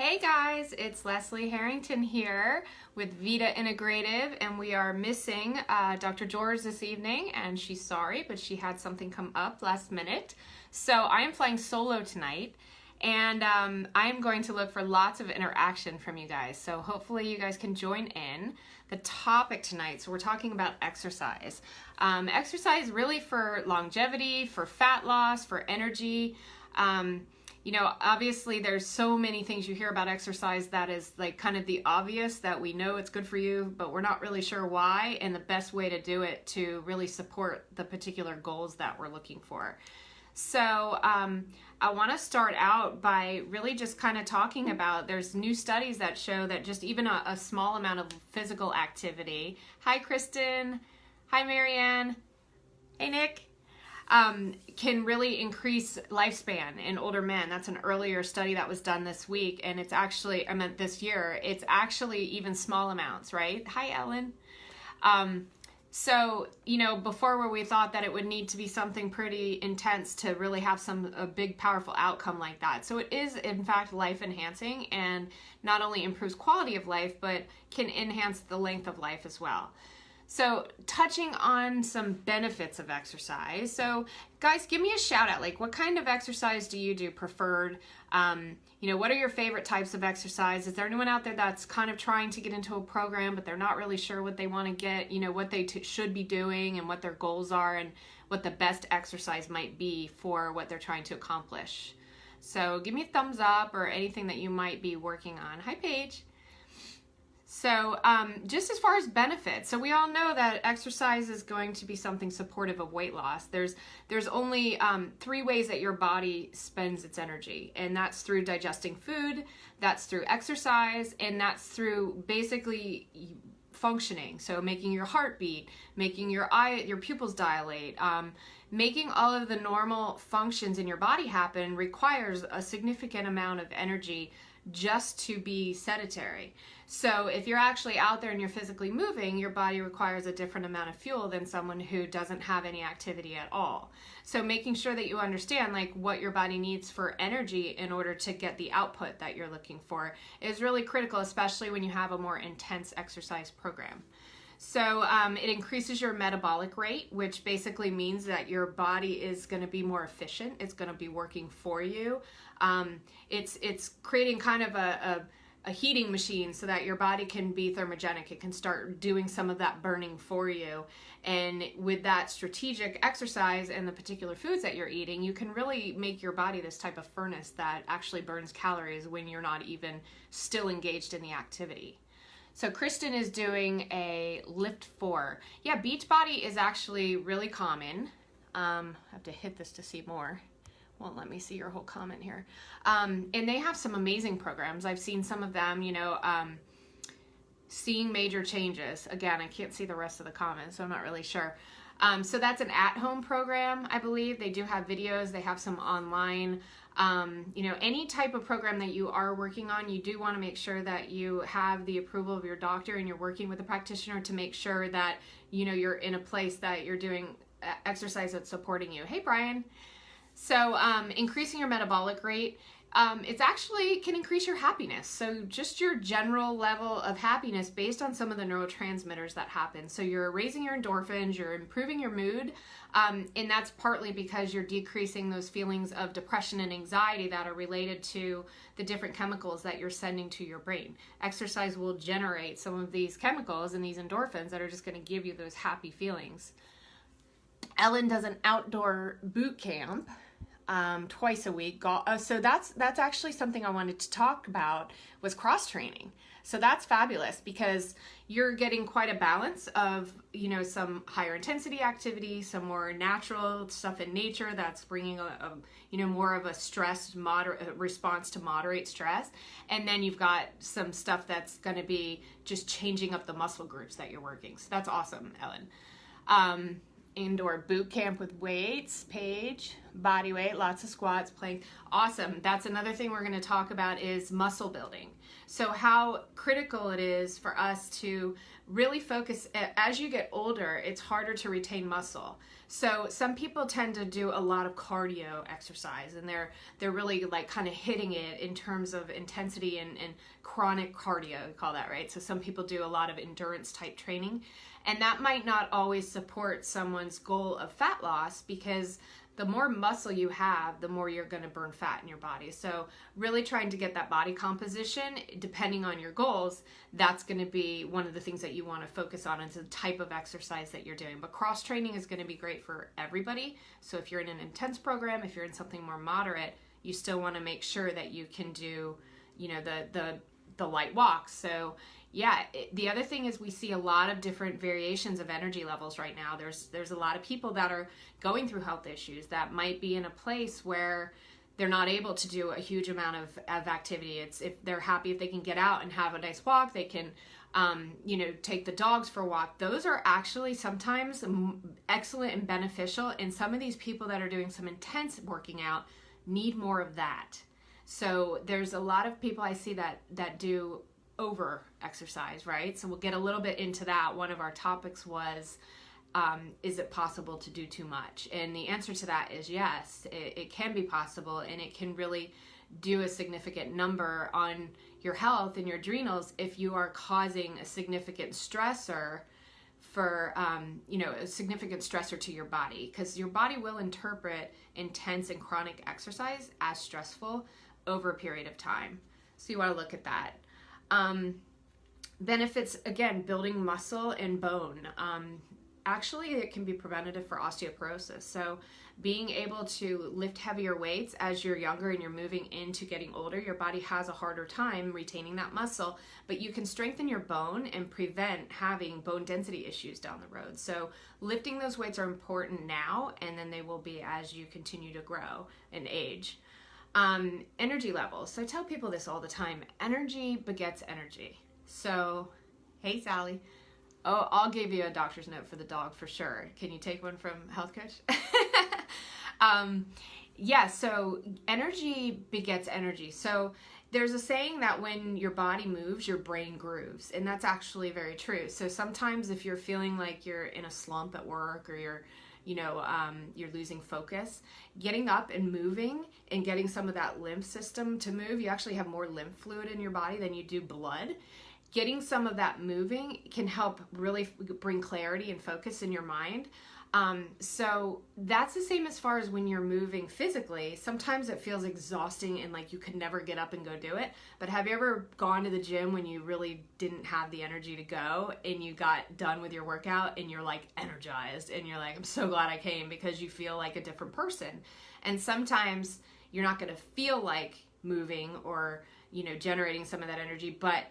Hey guys, it's Leslie Harrington here with Vita Integrative, and we are missing Dr. George this evening, and she's sorry, but she had something come up last minute. So I am flying solo tonight, and I am going to look for lots of interaction from you guys. So hopefully you guys can join in. The topic tonight, so we're talking about exercise. Exercise really for longevity, for fat loss, for energy. You know, obviously there's so many things you hear about exercise that is like kind of the obvious, that we know it's good for you, but we're not really sure why and the best way to do it to really support the particular goals that we're looking for. So I want to start out by really just kind of talking about, there's new studies that show that just even a small amount of physical activity. Hi, Kristen. Hi, Marianne. Hey, Nick. Can really increase lifespan in older men. That's an earlier study that was done this week, and it's actually, this year, it's actually even small amounts, right? Hi, Ellen. So, you know, before where we thought that it would need to be something pretty intense to really have a big, powerful outcome like that. So it is, in fact, life enhancing, and not only improves quality of life, but can enhance the length of life as well. So touching on some benefits of exercise. So guys, give me a shout out. Like, what kind of exercise do you do preferred? You know, what are your favorite types of exercise? Is there anyone out there that's kind of trying to get into a program, but they're not really sure what they want to get, you know, what they should be doing and what their goals are and what the best exercise might be for what they're trying to accomplish? So give me a thumbs up or anything that you might be working on. Hi, Paige. So just as far as benefits, so we all know that exercise is going to be something supportive of weight loss. There's only 3 ways that your body spends its energy, and that's through digesting food, that's through exercise, and that's through basically functioning. So making your heart beat, making your pupils dilate, making all of the normal functions in your body happen requires a significant amount of energy just to be sedentary. So if you're actually out there and you're physically moving, your body requires a different amount of fuel than someone who doesn't have any activity at all. So making sure that you understand like what your body needs for energy in order to get the output that you're looking for is really critical, especially when you have a more intense exercise program. So it increases your metabolic rate, which basically means that your body is going to be more efficient. It's going to be working for you. It's creating kind of a heating machine so that your body can be thermogenic. It can start doing some of that burning for you. And with that strategic exercise and the particular foods that you're eating, you can really make your body this type of furnace that actually burns calories when you're not even still engaged in the activity. So Kristen is doing a lift 4. Yeah, Beachbody is actually really common. I have to hit this to see more. Won't let me see your whole comment here. And they have some amazing programs. I've seen some of them, you know, seeing major changes. Again, I can't see the rest of the comments, so I'm not really sure. So that's an at-home program, I believe. They do have videos. They have some online. You know, any type of program that you are working on, you do want to make sure that you have the approval of your doctor and you're working with a practitioner to make sure that, you know, you're in a place that you're doing exercise that's supporting you. Hey, Brian. So increasing your metabolic rate, it's actually can increase your happiness. So just your general level of happiness based on some of the neurotransmitters that happen. So you're raising your endorphins, you're improving your mood, and that's partly because you're decreasing those feelings of depression and anxiety that are related to the different chemicals that you're sending to your brain. Exercise will generate some of these chemicals and these endorphins that are just going to give you those happy feelings. Ellen does an outdoor boot camp twice a week. So that's actually something I wanted to talk about, was cross training. So that's fabulous because you're getting quite a balance of, you know, some higher intensity activity, some more natural stuff in nature that's bringing you know, more of a stress response to moderate stress. And then you've got some stuff that's going to be just changing up the muscle groups that you're working. So that's awesome, Ellen. Indoor boot camp with weights, Paige. body weight, lots of squats, plank. Awesome. That's another thing we're going to talk about is muscle building. So how critical it is for us to really focus. As you get older, it's harder to retain muscle. So some people tend to do a lot of cardio exercise, and they're really like kind of hitting it in terms of intensity and chronic cardio, we call that, right? So some people do a lot of endurance type training, and that might not always support someone's goal of fat loss, because the more muscle you have, the more you're going to burn fat in your body. So really trying to get that body composition, depending on your goals, that's going to be one of the things that you want to focus on, is the type of exercise that you're doing. But cross training is going to be great for everybody. So if you're in an intense program, if you're in something more moderate, you still want to make sure that you can do, you know, the light walks. So yeah, the other thing is we see a lot of different variations of energy levels right now. There's a lot of people that are going through health issues that might be in a place where they're not able to do a huge amount of activity. It's if they're happy if they can get out and have a nice walk, they can you know, take the dogs for a walk. Those are actually sometimes excellent and beneficial, and some of these people that are doing some intense working out need more of that. So there's a lot of people I see that do over exercise, right? So we'll get a little bit into that. One of our topics was, is it possible to do too much? And the answer to that is yes, it can be possible, and it can really do a significant number on your health and your adrenals if you are causing a significant stressor for, you know, a significant stressor to your body, because your body will interpret intense and chronic exercise as stressful over a period of time. So you want to look at that. Benefits, again, building muscle and bone. Actually, it can be preventative for osteoporosis. So being able to lift heavier weights as you're younger and you're moving into getting older, your body has a harder time retaining that muscle, but you can strengthen your bone and prevent having bone density issues down the road. So lifting those weights are important now, and then they will be as you continue to grow and age. Energy levels. So I tell people this all the time. Energy begets energy. So, hey, Sally. Oh, I'll give you a doctor's note for the dog for sure. Can you take one from Health Coach? Yeah, so energy begets energy. So there's a saying that when your body moves, your brain grooves. And that's actually very true. So sometimes if you're feeling like you're in a slump at work, or you're losing focus, getting up and moving and getting some of that lymph system to move, you actually have more lymph fluid in your body than you do blood. Getting some of that moving can help really bring clarity and focus in your mind. So that's the same as far as when you're moving physically. Sometimes it feels exhausting and like you could never get up and go do it. But have you ever gone to the gym when you really didn't have the energy to go, and you got done with your workout and you're like energized and you're like, I'm so glad I came, because you feel like a different person. And sometimes you're not going to feel like moving or, you know, generating some of that energy, but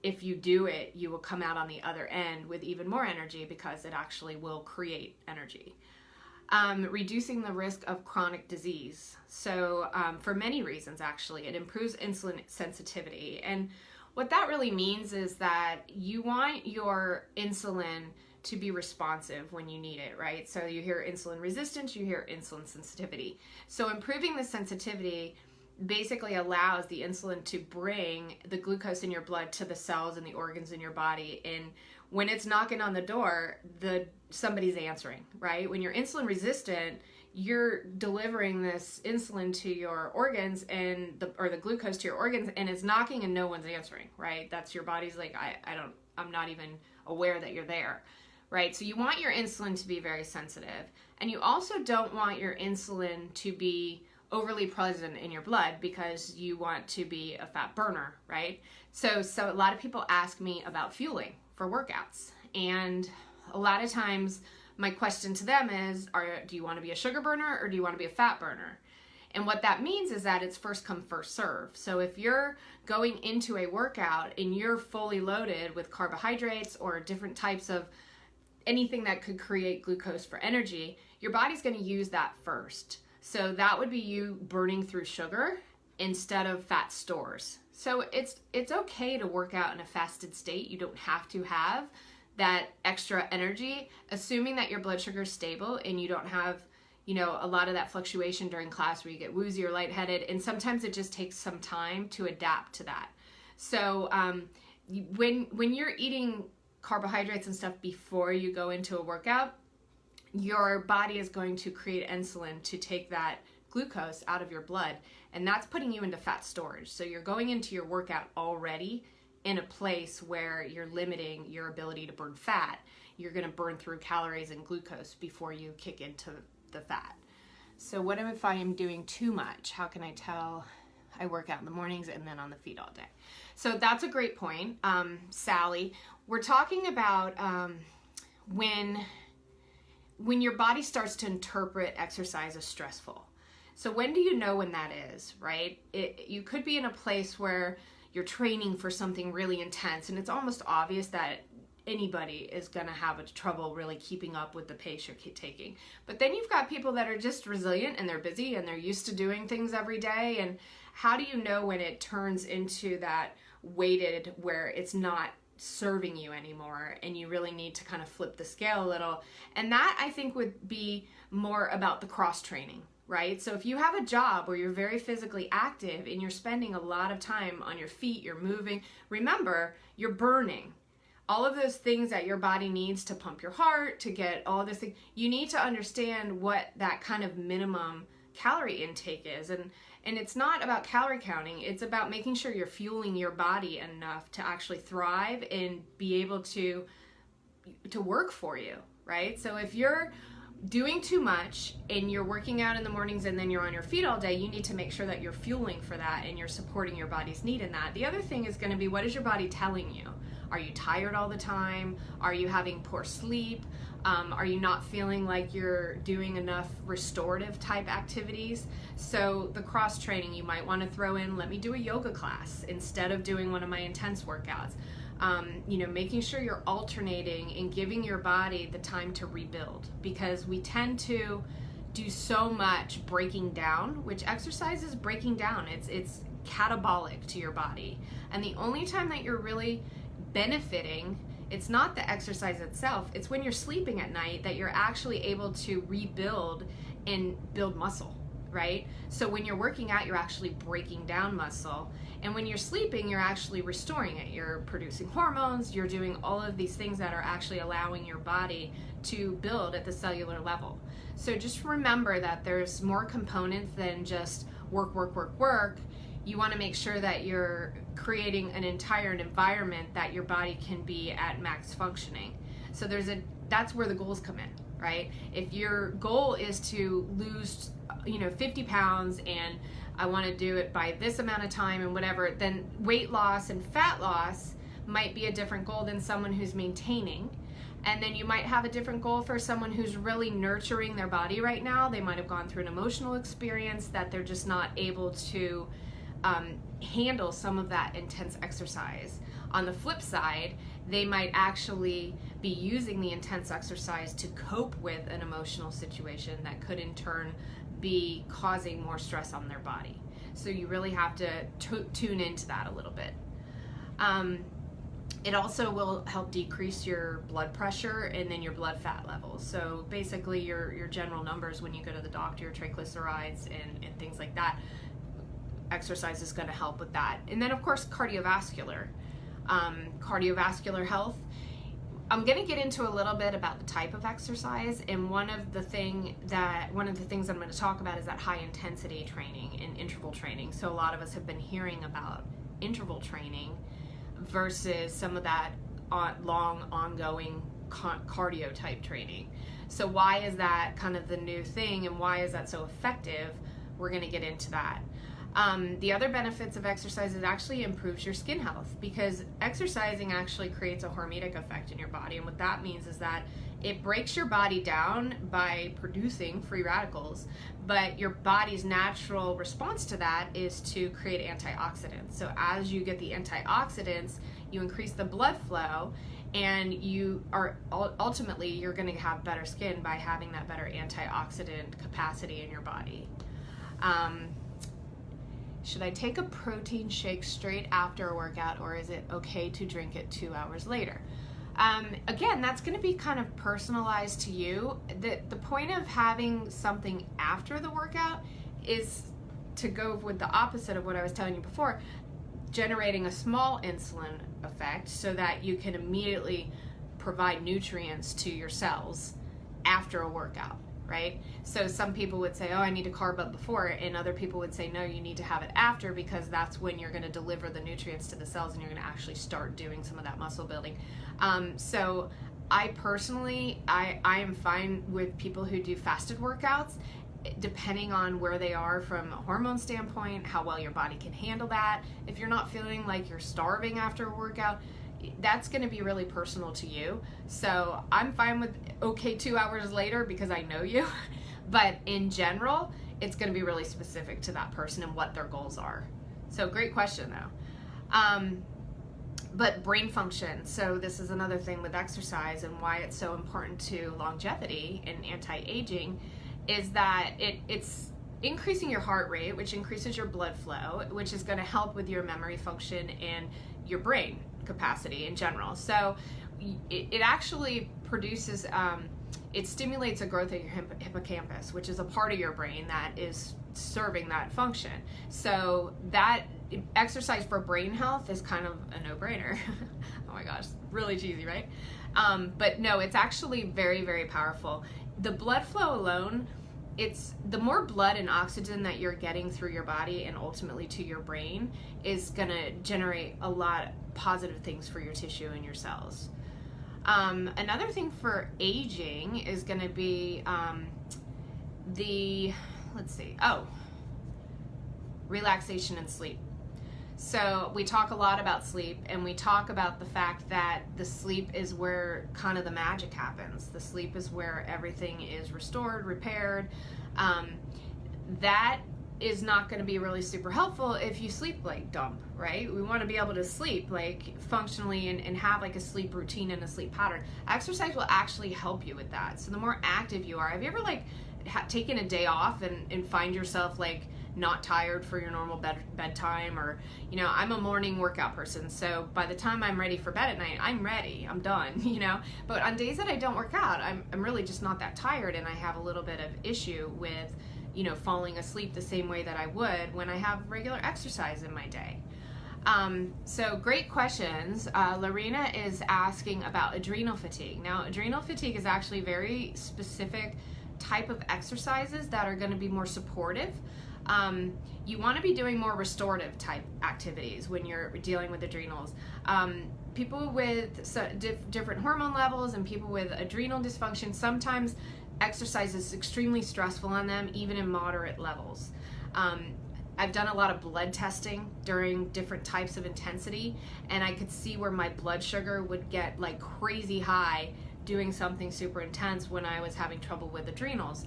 if you do it, you will come out on the other end with even more energy, because it actually will create energy. Reducing the risk of chronic disease. So for many reasons, actually, it improves insulin sensitivity. And what that really means is that you want your insulin to be responsive when you need it, right? So you hear insulin resistance, you hear insulin sensitivity. So improving the sensitivity basically allows the insulin to bring the glucose in your blood to the cells and the organs in your body. And when it's knocking on the door, somebody's answering, right? When you're insulin resistant, you're delivering this insulin to your organs and the glucose to your organs, and it's knocking and no one's answering, right? That's your body's like, I'm not even aware that you're there, right? So you want your insulin to be very sensitive, and you also don't want your insulin to be overly present in your blood, because you want to be a fat burner, right? So a lot of people ask me about fueling for workouts, and a lot of times my question to them is, do you want to be a sugar burner or do you want to be a fat burner? And what that means is that it's first come, first serve. So if you're going into a workout and you're fully loaded with carbohydrates or different types of anything that could create glucose for energy, your body's going to use that first. So that would be you burning through sugar instead of fat stores. So it's okay to work out in a fasted state. You don't have to have that extra energy, assuming that your blood sugar is stable and you don't have, a lot of that fluctuation during class where you get woozy or lightheaded, and sometimes it just takes some time to adapt to that. So when you're eating carbohydrates and stuff before you go into a workout, your body is going to create insulin to take that glucose out of your blood, and that's putting you into fat storage. So you're going into your workout already in a place where you're limiting your ability to burn fat. You're going to burn through calories and glucose before you kick into the fat. So what if I am doing too much? How can I tell I work out in the mornings and then on the feet all day? So that's a great point, Sally. We're talking about when your body starts to interpret exercise as stressful. So when do you know when that is, right? You could be in a place where you're training for something really intense, and it's almost obvious that anybody is going to have trouble really keeping up with the pace you're taking. But then you've got people that are just resilient, and they're busy, and they're used to doing things every day. And how do you know when it turns into that weighted where it's not serving you anymore and you really need to kind of flip the scale a little? And that, I think, would be more about the cross training, right? So if you have a job where you're very physically active and you're spending a lot of time on your feet, you're moving, remember, you're burning all of those things that your body needs to pump your heart, to get all this thing. You need to understand what that kind of minimum calorie intake is. And it's not about calorie counting. It's about making sure you're fueling your body enough to actually thrive and be able to work for you, right? So if you're doing too much and you're working out in the mornings and then you're on your feet all day, you need to make sure that you're fueling for that and you're supporting your body's need in that. The other thing is going to be, what is your body telling you? Are you tired all the time? Are you having poor sleep? Are you not feeling like you're doing enough restorative type activities? So the cross training, you might want to throw in, let me do a yoga class instead of doing one of my intense workouts. Making sure you're alternating and giving your body the time to rebuild, because we tend to do so much breaking down, which exercise is breaking down. It's catabolic to your body. And the only time that you're really benefiting, it's not the exercise itself, it's when you're sleeping at night that you're actually able to rebuild and build muscle, right? So when you're working out, you're actually breaking down muscle, and when you're sleeping, you're actually restoring it. You're producing hormones, you're doing all of these things that are actually allowing your body to build at the cellular level. So just remember that there's more components than just work. You want to make sure that you're creating an entire environment that your body can be at max functioning. So that's where the goals come in, right? If your goal is to lose 50 pounds and I want to do it by this amount of time and whatever, then weight loss and fat loss might be a different goal than someone who's maintaining. And then you might have a different goal for someone who's really nurturing their body right now. They might have gone through an emotional experience that they're just not able to handle some of that intense exercise. On the flip side, they might actually be using the intense exercise to cope with an emotional situation that could in turn be causing more stress on their body. So you really have to tune into that a little bit. It also will help decrease your blood pressure and then your blood fat levels. So basically your general numbers when you go to the doctor, your triglycerides and things like that. Exercise is going to help with that. And then of course cardiovascular health. I'm going to get into a little bit about the type of exercise, and one of the things I'm going to talk about is that high intensity training and interval training. So a lot of us have been hearing about interval training versus some of that long ongoing cardio type training. So why is that kind of the new thing, and why is that so effective? We're going to get into that. The other benefits of exercise is it actually improves your skin health, because exercising actually creates a hormetic effect in your body. And what that means is that it breaks your body down by producing free radicals, but your body's natural response to that is to create antioxidants. So as you get the antioxidants, you increase the blood flow, and you are ultimately you're going to have better skin by having that better antioxidant capacity in your body. Should I take a protein shake straight after a workout, or is it okay to drink it 2 hours later? Again, that's going to be kind of personalized to you. The point of having something after the workout is to go with the opposite of what I was telling you before, generating a small insulin effect so that you can immediately provide nutrients to your cells after a workout, right? So some people would say, oh, I need to carb up before, and other people would say, no, you need to have it after, because that's when you're going to deliver the nutrients to the cells and you're going to actually start doing some of that muscle building. So I personally, I am fine with people who do fasted workouts, depending on where they are from a hormone standpoint, how well your body can handle that. If you're not feeling like you're starving after a workout, that's going to be really personal to you. So I'm fine with 2 hours later because I know you. But in general, it's going to be really specific to that person and what their goals are. So great question though. But brain function. So this is another thing with exercise and why it's so important to longevity and anti-aging, is that it's increasing your heart rate, which increases your blood flow, which is going to help with your memory function and your brain capacity in general. So it actually produces, it stimulates a growth of your hippocampus, which is a part of your brain that is serving that function. So that exercise for brain health is kind of a no-brainer. Oh my gosh, really cheesy, right? But no, it's actually very, very powerful. The blood flow alone, it's the more blood and oxygen that you're getting through your body and ultimately to your brain is going to generate a lot of positive things for your tissue and your cells. Another thing for aging is going to be relaxation and sleep. So we talk a lot about sleep, and we talk about the fact that the sleep is where kind of the magic happens. The sleep is where everything is restored, repaired. That is not going to be really super helpful if you sleep like dumb, right? We want to be able to sleep like functionally and have like a sleep routine and a sleep pattern. Exercise will actually help you with that. So the more active you are, have you ever like taken a day off and find yourself like not tired for your normal bedtime? Or, you know, I'm a morning workout person, so by the time I'm ready for bed at night, I'm ready, I'm done, you know. But on days that I don't work out, I'm really just not that tired, and I have a little bit of issue with, you know, falling asleep the same way that I would when I have regular exercise in my day. So great questions. Lorena is asking about adrenal fatigue. Now, adrenal fatigue is actually very specific type of exercises that are going to be more supportive. You want to be doing more restorative type activities when you're dealing with adrenals. People with different hormone levels and people with adrenal dysfunction, sometimes exercise is extremely stressful on them, even in moderate levels. I've done a lot of blood testing during different types of intensity, and I could see where my blood sugar would get like crazy high doing something super intense when I was having trouble with adrenals.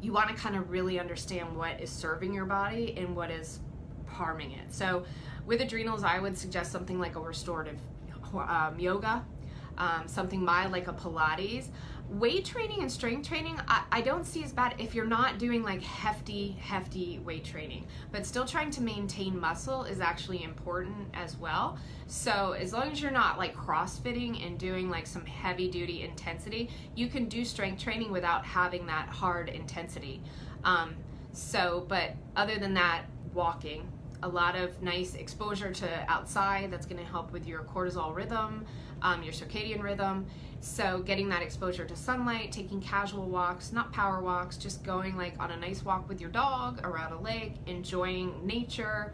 You want to kind of really understand what is serving your body and what is harming it. So with adrenals, I would suggest something like a restorative yoga, something mild like a Pilates. Weight training and strength training, I don't see as bad if you're not doing like hefty weight training, but still trying to maintain muscle is actually important as well. So as long as you're not like CrossFitting and doing like some heavy duty intensity, you can do strength training without having that hard intensity. But other than that, walking, a lot of nice exposure to outside, that's going to help with your cortisol rhythm, your circadian rhythm. So getting that exposure to sunlight, taking casual walks, not power walks, just going like on a nice walk with your dog around a lake, enjoying nature,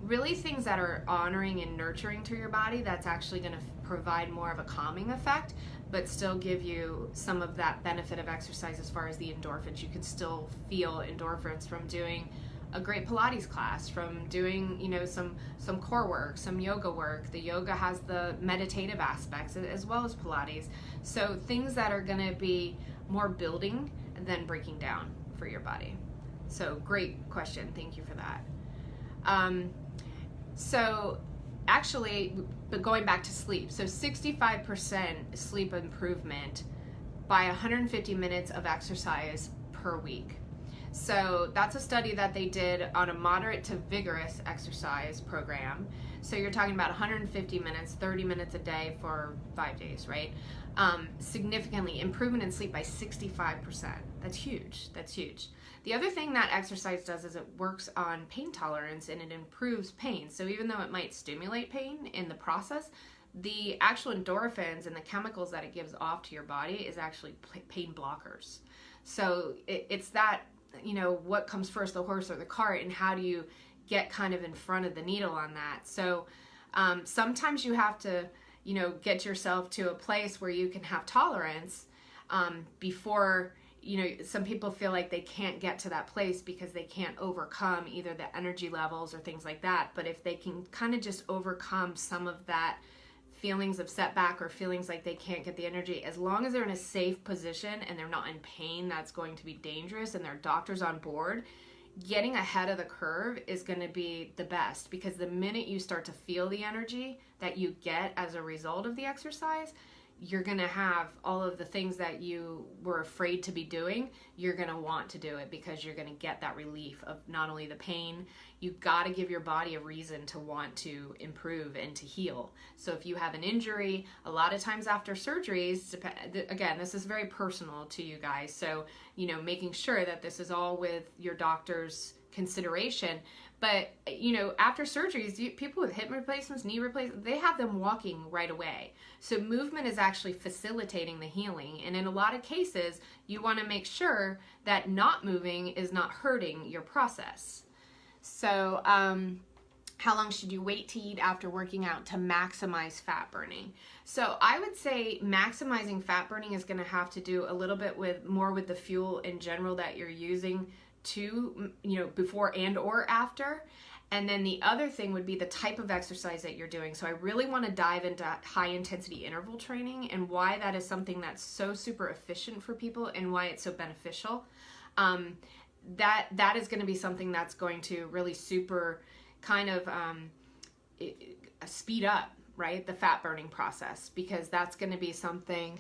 really things that are honoring and nurturing to your body, that's actually going to provide more of a calming effect, but still give you some of that benefit of exercise as far as the endorphins. You can still feel endorphins from doing a great Pilates class, from doing, you know, some core work, some yoga work. The yoga has the meditative aspects as well as Pilates. So things that are going to be more building than breaking down for your body. So great question. Thank you for that. So actually, but going back to sleep, so 65% sleep improvement by 150 minutes of exercise per week. So that's a study that they did on a moderate to vigorous exercise program. So you're talking about 150 minutes, 30 minutes a day for 5 days, right? Significantly improvement in sleep by 65%. That's huge. That's huge. The other thing that exercise does is it works on pain tolerance and it improves pain. So even though it might stimulate pain in the process, the actual endorphins and the chemicals that it gives off to your body is actually pain blockers. So it's that, what comes first, the horse or the cart, and how do you get kind of in front of the needle on that? So sometimes you have to, get yourself to a place where you can have tolerance before, some people feel like they can't get to that place because they can't overcome either the energy levels or things like that. But if they can kind of just overcome some of that feelings of setback or feelings like they can't get the energy, as long as they're in a safe position and they're not in pain that's going to be dangerous and their doctor's on board, getting ahead of the curve is going to be the best, because the minute you start to feel the energy that you get as a result of the exercise, you're going to have all of the things that you were afraid to be doing. You're going to want to do it because you're going to get that relief of not only the pain. You've got to give your body a reason to want to improve and to heal. So if you have an injury, a lot of times after surgeries, again, this is very personal to you guys. So, making sure that this is all with your doctor's consideration. But, after surgeries, people with hip replacements, knee replacements, they have them walking right away. So movement is actually facilitating the healing. And in a lot of cases, you want to make sure that not moving is not hurting your process. So how long should you wait to eat after working out to maximize fat burning? So I would say maximizing fat burning is going to have to do a little bit more with the fuel in general that you're using to, before and or after. And then the other thing would be the type of exercise that you're doing. So I really want to dive into high intensity interval training and why that is something that's so super efficient for people and why it's so beneficial. That is going to be something that's going to really super kind of speed up, right, the fat burning process, because that's going to be something.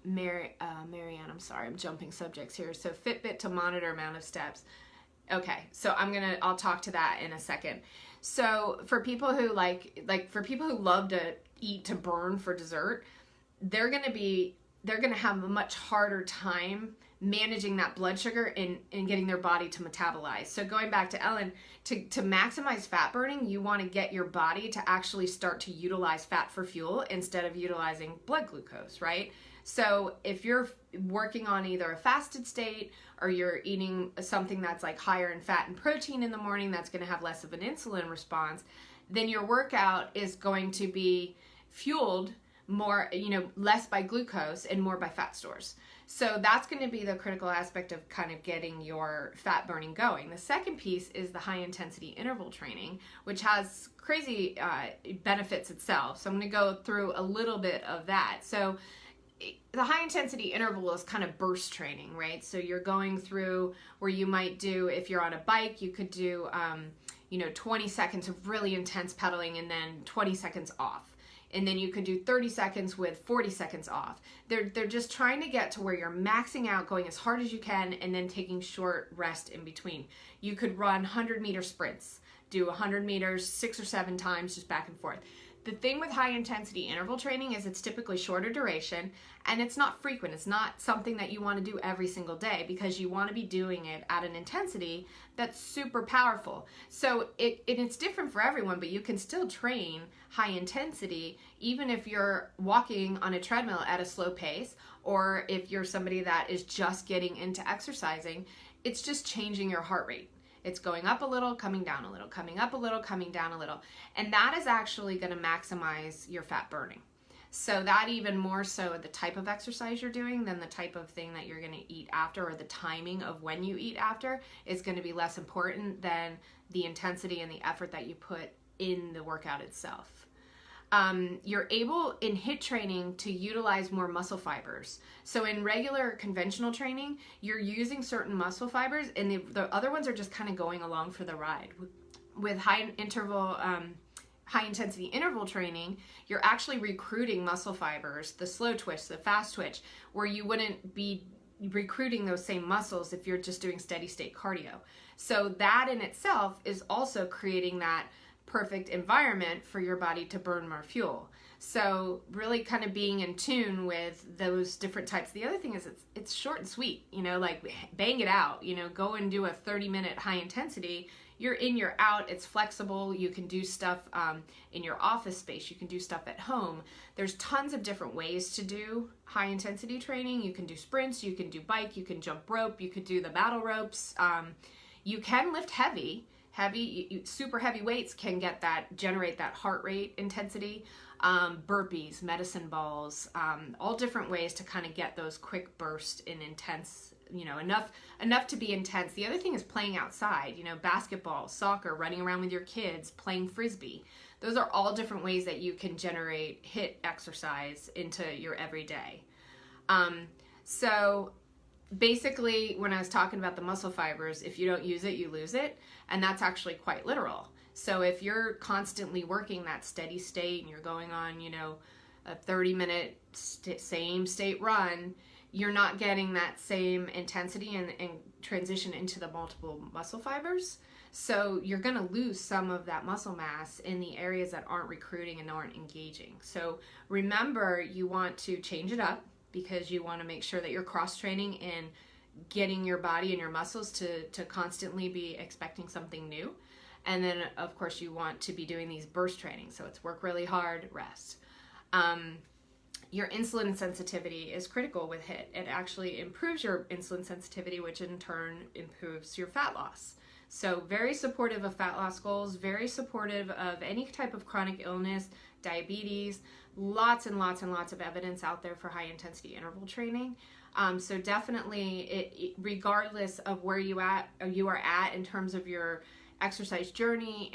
Marianne, I'm sorry, I'm jumping subjects here. So Fitbit to monitor amount of steps. Okay, so I'll talk to that in a second. So for people who for people who love to eat to burn for dessert, they're going to have a much harder time managing that blood sugar and getting their body to metabolize. So going back to Ellen, to maximize fat burning, you want to get your body to actually start to utilize fat for fuel instead of utilizing blood glucose, right? So if you're working on either a fasted state or you're eating something that's like higher in fat and protein in the morning, that's going to have less of an insulin response, then your workout is going to be fueled more, less by glucose and more by fat stores. So that's going to be the critical aspect of kind of getting your fat burning going. The second piece is the high intensity interval training, which has crazy benefits itself. So I'm going to go through a little bit of that. So the high intensity interval is kind of burst training, right? So you're going through where you might do, if you're on a bike, you could do, 20 seconds of really intense pedaling and then 20 seconds off. And then you could do 30 seconds with 40 seconds off. They're just trying to get to where you're maxing out, going as hard as you can, and then taking short rest in between. You could run 100-meter sprints, do 100 meters 6 or 7 times, just back and forth. The thing with high intensity interval training is it's typically shorter duration and it's not frequent. It's not something that you want to do every single day because you want to be doing it at an intensity that's super powerful. So it's different for everyone, but you can still train high intensity even if you're walking on a treadmill at a slow pace, or if you're somebody that is just getting into exercising. It's just changing your heart rate. It's going up a little, coming down a little, coming up a little, coming down a little. And that is actually going to maximize your fat burning. So that even more so the type of exercise you're doing than the type of thing that you're going to eat after, or the timing of when you eat after is going to be less important than the intensity and the effort that you put in the workout itself. You're able in HIIT training to utilize more muscle fibers. So in regular conventional training, you're using certain muscle fibers and the other ones are just kind of going along for the ride. With high intensity interval training, you're actually recruiting muscle fibers, the slow twitch, the fast twitch, where you wouldn't be recruiting those same muscles if you're just doing steady state cardio. So that in itself is also creating that perfect environment for your body to burn more fuel. So really kind of being in tune with those different types. The other thing is it's short and sweet, you know, like bang it out, you know, go and do a 30-minute high intensity. You're in, you're out, it's flexible. You can do stuff in your office space. You can do stuff at home. There's tons of different ways to do high intensity training. You can do sprints, you can do bike, you can jump rope, you could do the battle ropes. You can lift heavy, super heavy weights can generate that heart rate intensity. Burpees, medicine balls, all different ways to kind of get those quick bursts in intense, you know, enough to be intense. The other thing is playing outside, you know, basketball, soccer, running around with your kids, playing frisbee. Those are all different ways that you can generate HIIT exercise into your everyday. So basically, when I was talking about the muscle fibers, if you don't use it, you lose it. And that's actually quite literal. So if you're constantly working that steady state and you're going on, you know, a 30-minute same state run, you're not getting that same intensity and transition into the multiple muscle fibers. So you're going to lose some of that muscle mass in the areas that aren't recruiting and aren't engaging. So remember, you want to change it up because you want to make sure that you're cross-training and getting your body and your muscles to constantly be expecting something new. And then, of course, you want to be doing these burst trainings. So it's work really hard, rest. Your insulin sensitivity is critical with HIIT. It actually improves your insulin sensitivity, which in turn improves your fat loss. So very supportive of fat loss goals, very supportive of any type of chronic illness, diabetes, lots and lots and lots of evidence out there for high intensity interval training. So definitely, regardless of where you are at in terms of your exercise journey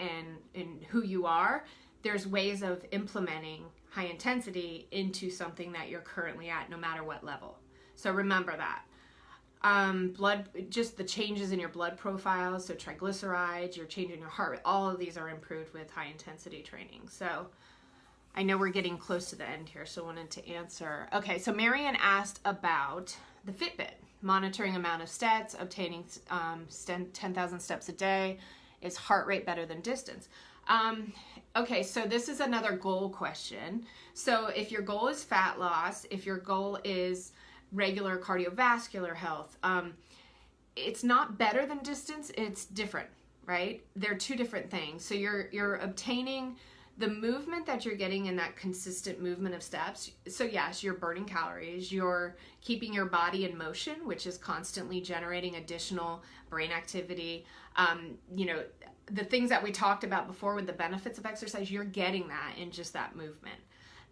and who you are, there's ways of implementing high intensity into something that you're currently at, no matter what level. So remember that. Just the changes in your blood profile, so triglycerides, your change in your heart rate, all of these are improved with high intensity training. So I know we're getting close to the end here, so I wanted to answer. Okay, so Marianne asked about the Fitbit, monitoring amount of steps, obtaining 10,000 steps a day. Is heart rate better than distance? Okay, so this is another goal question. So if your goal is fat loss, if your goal is regular cardiovascular health, it's not better than distance, it's different, right? They're two different things. So you're obtaining the movement that you're getting in that consistent movement of steps. So yes, you're burning calories, you're keeping your body in motion, which is constantly generating additional brain activity. You know, the things that we talked about before with the benefits of exercise, you're getting that in just that movement.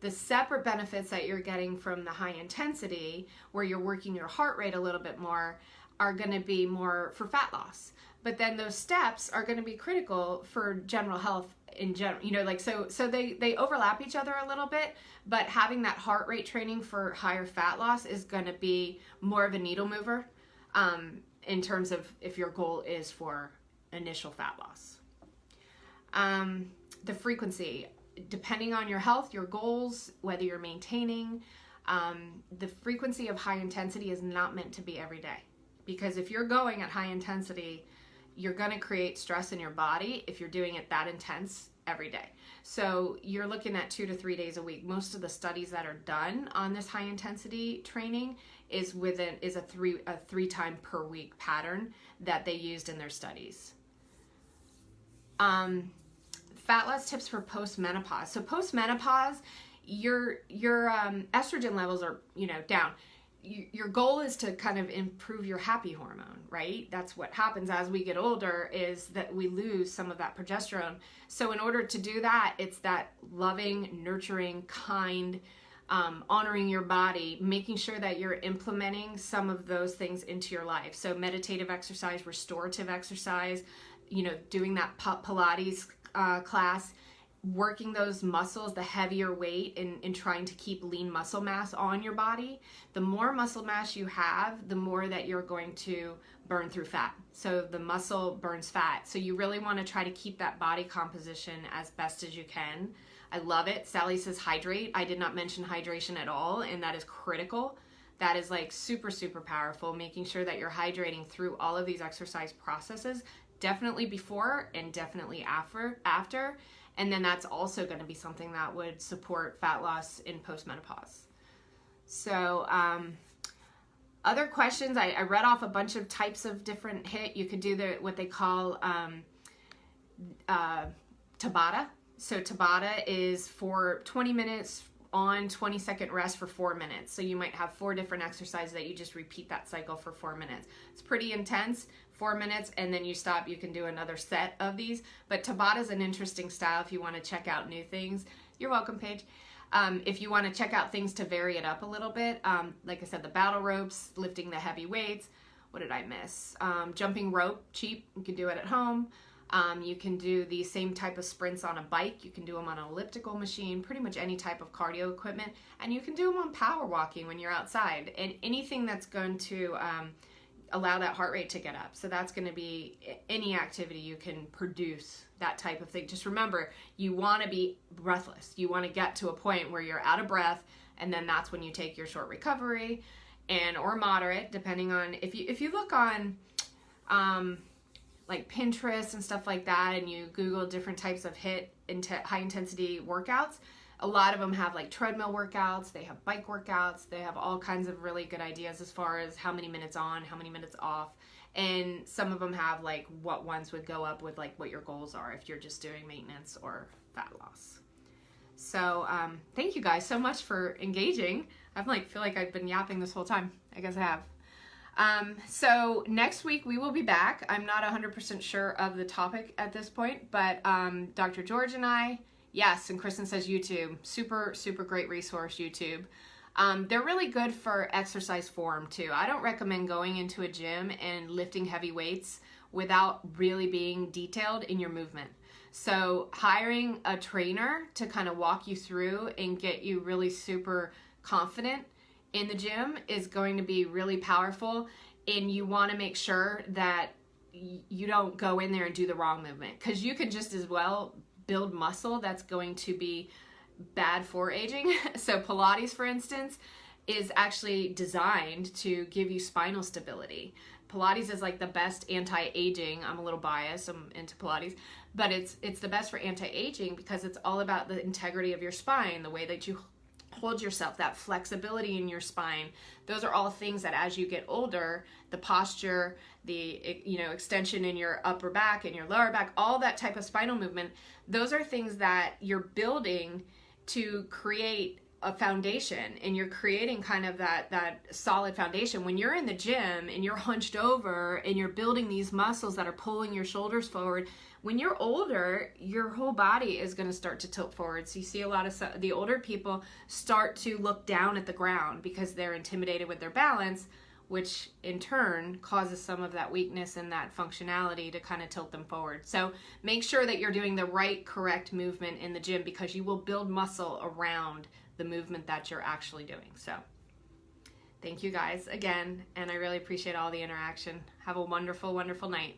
The separate benefits that you're getting from the high intensity, where you're working your heart rate a little bit more, are going to be more for fat loss. But then those steps are going to be critical for general health in general, you know, like, so they overlap each other a little bit, but having that heart rate training for higher fat loss is going to be more of a needle mover, in terms of if your goal is for initial fat loss. The frequency, depending on your health, your goals, whether you're maintaining, the frequency of high intensity is not meant to be every day. Because if you're going at high intensity, you're going to create stress in your body if you're doing it that intense every day. So you're looking at 2 to 3 days a week. Most of the studies that are done on this high intensity training is a three time per week pattern that they used in their studies. Fat loss tips for post-menopause. So post-menopause, your estrogen levels are, you know, down. Your goal is to kind of improve your happy hormone, right? That's what happens as we get older, is that we lose some of that progesterone. So in order to do that, it's that loving, nurturing, kind, honoring your body, making sure that you're implementing some of those things into your life. So meditative exercise, restorative exercise, you know, doing that Pilates class, working those muscles, the heavier weight, in trying to keep lean muscle mass on your body. The more muscle mass you have, the more that you're going to burn through fat. So the muscle burns fat. So you really want to try to keep that body composition as best as you can. I love it. Sally says hydrate. I did not mention hydration at all, and that is critical. that is like super, super powerful, making sure that you're hydrating through all of these exercise processes, definitely before and definitely after. And then that's also going to be something that would support fat loss in postmenopause. So other questions, I read off a bunch of types of different HIIT. You could do what they call Tabata. So Tabata is for 20 minutes on, 20-second rest for 4 minutes. So you might have 4 different exercises that you just repeat that cycle for 4 minutes. It's pretty intense, 4 minutes, and then you stop. You can do another set of these. But Tabata is an interesting style if you want to check out new things. You're welcome, Paige. If you want to check out things to vary it up a little bit, like I said, the battle ropes, lifting the heavy weights. What did I miss? Jumping rope, cheap. You can do it at home. You can do the same type of sprints on a bike. You can do them on an elliptical machine, pretty much any type of cardio equipment. And you can do them on power walking when you're outside, and anything that's going to allow that heart rate to get up. So that's going to be any activity you can produce that type of thing. Just remember, you want to be breathless. You want to get to a point where you're out of breath, and then that's when you take your short recovery or moderate, depending on if you look on like Pinterest and stuff like that, and you Google different types of high intensity workouts, a lot of them have like treadmill workouts, they have bike workouts, they have all kinds of really good ideas as far as how many minutes on, how many minutes off, and some of them have like what ones would go up with like what your goals are if you're just doing maintenance or fat loss. So thank you guys so much for engaging. I feel like I've been yapping this whole time. I guess I have. So next week we will be back. I'm not 100% sure of the topic at this point, but Dr. George and I, yes, and Kristen says YouTube, super, super great resource, YouTube. They're really good for exercise form too. I don't recommend going into a gym and lifting heavy weights without really being detailed in your movement. So hiring a trainer to kind of walk you through and get you really super confident in the gym is going to be really powerful, and you want to make sure that you don't go in there and do the wrong movement, because you can just as well build muscle that's going to be bad for aging. So Pilates, for instance, is actually designed to give you spinal stability. Pilates is like the best anti-aging. I'm a little biased, I'm into Pilates, but it's the best for anti-aging because it's all about the integrity of your spine, the way that you hold yourself, that flexibility in your spine. Those are all things that as you get older, the posture, the extension in your upper back and your lower back, all that type of spinal movement, those are things that you're building to create a foundation, and you're creating kind of that solid foundation. When you're in the gym and you're hunched over and you're building these muscles that are pulling your shoulders forward, when you're older, your whole body is going to start to tilt forward. So you see a lot of the older people start to look down at the ground because they're intimidated with their balance, which in turn causes some of that weakness and that functionality to kind of tilt them forward. So make sure that you're doing the right, correct movement in the gym, because you will build muscle around the movement that you're actually doing. So thank you guys again, and I really appreciate all the interaction. Have a wonderful, wonderful night.